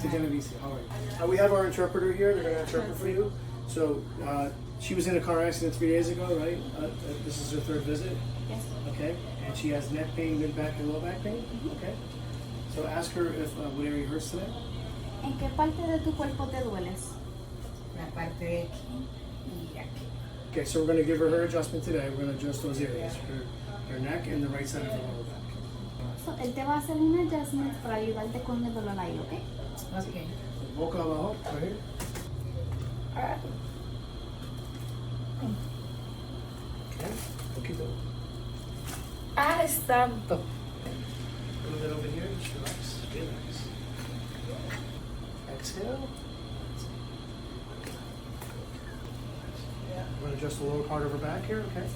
Dr. Genovese, all right. We have our interpreter here. They're going to interpret for you. So she was in a car accident 3 days ago, right? This is her third visit. Yes. Okay. And she has neck pain, mid back, and low back pain. Okay. So ask her if what area hurts today. ¿En qué parte de tu cuerpo te dueles? La parte de aquí y aquí. Okay. So we're going to give her adjustment today. We're going to adjust those areas: her neck and the right side of her lower back. So, él te va a hacer un adjustment para ayudarte con el dolor ahí, ¿ok? Ok. Boca abajo, right here. Okay. Poquito. Ah, es tanto. A little bit over here. Just relax. Relax. Exhale. I'm going to adjust the lower part of her back here, okay?